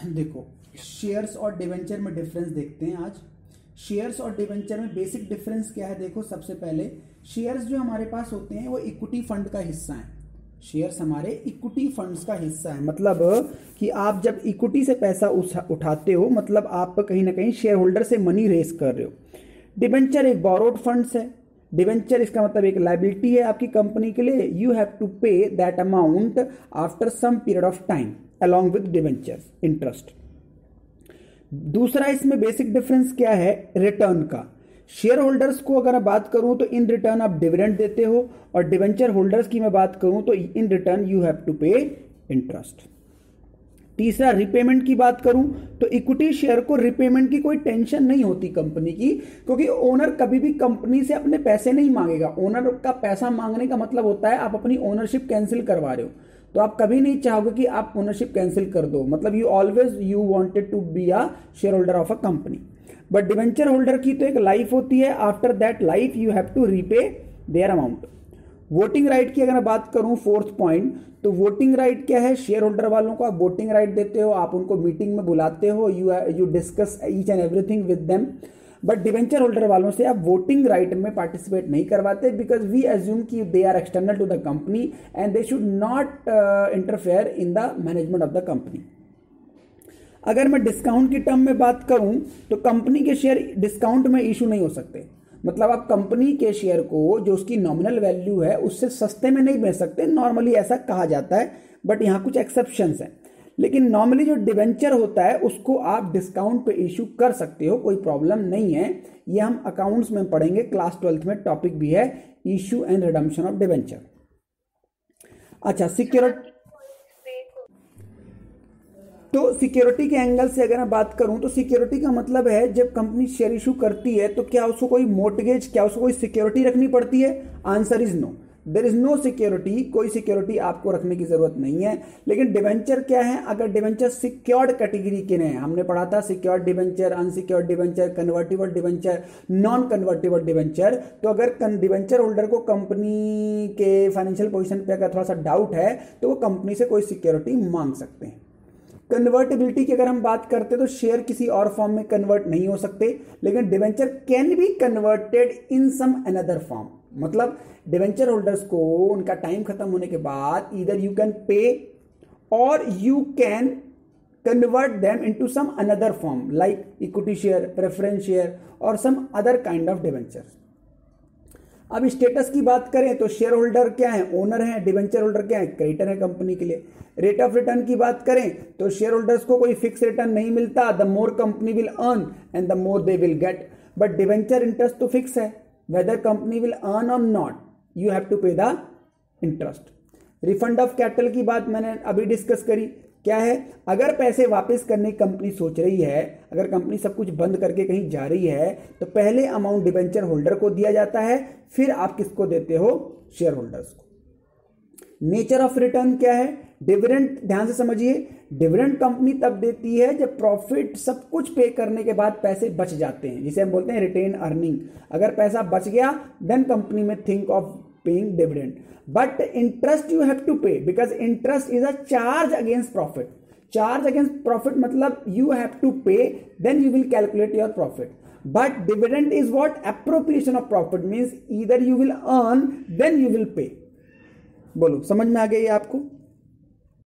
देखो, शेयर्स और डिवेंचर में डिफरेंस देखते हैं आज। शेयर्स और डिवेंचर में बेसिक डिफरेंस क्या है? देखो, सबसे पहले शेयर्स जो हमारे पास होते हैं वो इक्विटी फंड का हिस्सा है। शेयर्स हमारे इक्विटी फंड्स का हिस्सा है, मतलब कि आप जब इक्विटी से पैसा उठाते हो, मतलब आप कहीं ना कहीं शेयर होल्डर से मनी रेस कर रहे हो। डिवेंचर एक बोरोड फंड्स है। डिवेंचर इसका मतलब एक लाइबिलिटी है आपकी कंपनी के लिए। You have to pay that amount after some period of time along with debenture interest. दूसरा इसमें बेसिक डिफरेंस क्या है? रिटर्न का। शेयर होल्डर्स को अगर मैं बात करूं तो इन रिटर्न आप डिविडेंड देते हो, और डिवेंचर होल्डर्स की मैं बात करूं तो in return you have to pay interest. तीसरा, रिपेमेंट की बात करूं तो इक्विटी शेयर को रिपेमेंट की कोई टेंशन नहीं होती कंपनी की, क्योंकि ओनर कभी भी कंपनी से अपने पैसे नहीं मांगेगा। ओनर का पैसा मांगने का मतलब होता है आप अपनी ओनरशिप कैंसिल करवा रहे हो, तो आप कभी नहीं चाहोगे कि आप ओनरशिप कैंसिल कर दो। मतलब you wanted to be a shareholder of a company. But debenture holder की तो एक लाइफ होती है, after that life you have to repay their amount. Voting right की अगर मैं बात करूं, फोर्थ पॉइंट, तो वोटिंग राइट क्या है? शेयर होल्डर वालों को आप वोटिंग राइट देते हो, आप उनको मीटिंग में बुलाते हो, you discuss each and everything with them. But debenture holder वालों से आप वोटिंग राइट में पार्टिसिपेट नहीं करवाते, बिकॉज वी एज्यूम कि they are external to the company and they should not interfere in the management of the company. अगर मैं discount की टर्म में बात करूं तो कंपनी के शेयर डिस्काउंट में इशू नहीं हो सकते। मतलब आप कंपनी के शेयर को जो उसकी नॉमिनल वैल्यू है उससे सस्ते में नहीं बेच सकते, नॉर्मली ऐसा कहा जाता है, बट यहां कुछ एक्सेप्शंस हैं। लेकिन नॉर्मली जो डिवेंचर होता है उसको आप डिस्काउंट पे इशू कर सकते हो, कोई प्रॉब्लम नहीं है। ये हम अकाउंट्स में पढ़ेंगे, क्लास 12th में टॉपिक भी है, issue and redemption of debenture. अच्छा, सिक्योरिटी, तो सिक्योरिटी के एंगल से अगर मैं बात करूं तो सिक्योरिटी का मतलब है जब कंपनी शेयर इशू करती है तो क्या उसको कोई मोर्टगेज, क्या उसको कोई सिक्योरिटी रखनी पड़ती है? Answer is no, there is no security. कोई सिक्योरिटी आपको रखने की जरूरत नहीं है। लेकिन डिवेंचर क्या है? अगर डिवेंचर सिक्योर्ड कैटेगरी के हैं, हमने पढ़ा था secured debenture, unsecured debenture, convertible debenture, non convertible debenture. तो अगर डिवेंचर होल्डर को कंपनी के फाइनेंशियल पोजीशन पे अगर थोड़ा सा डाउट है तो वो कंपनी से कोई सिक्योरिटी मांग सकते हैं। कन्वर्टेबिलिटी की अगर हम बात करते हैं तो शेयर किसी और फॉर्म में कन्वर्ट नहीं हो सकते, लेकिन debenture can be converted in some another form. मतलब डिवेंचर होल्डर्स को उनका टाइम खत्म होने के बाद ईदर यू कैन पे और you can convert them into some another form like equity share, preference share और some other kind of debenture. अब स्टेटस की बात करें तो शेयर होल्डर क्या है? ओनर है। डिवेंचर होल्डर क्या है? क्रेडिटर है कंपनी के लिए। रेट ऑफ रिटर्न की बात करें तो शेयर होल्डर्स को कोई फिक्स रिटर्न नहीं मिलता, the more company will earn and the more they will get. But debenture interest तो फिक्स है, वेदर कंपनी विल अर्न और नॉट, यू हैव टू पे the interest. Refund of capital की बात मैंने अभी डिस्कस करी, क्या है? अगर पैसे वापस करने की कंपनी सोच रही है, अगर कंपनी सब कुछ बंद करके कहीं जा रही है, तो पहले अमाउंट डिवेंचर होल्डर को दिया जाता है, फिर आप किसको देते हो? शेयर होल्डर्स को। नेचर ऑफ रिटर्न क्या है? डिविडेंड, ध्यान से समझिए, डिविडेंड कंपनी तब देती है जब प्रॉफिट सब कुछ पे करने के बाद पैसे बच जाते हैं, जिसे हम बोलते हैं रिटेन अर्निंग। अगर पैसा बच गया देन कंपनी में think of paying dividend. But interest you have to pay, because interest is a charge against profit. Charge against profit मतलब you have to pay, then you will calculate your profit. But dividend is what? Appropriation of profit, means either you will earn then you will pay। बोलो, समझ में आ गई आपको?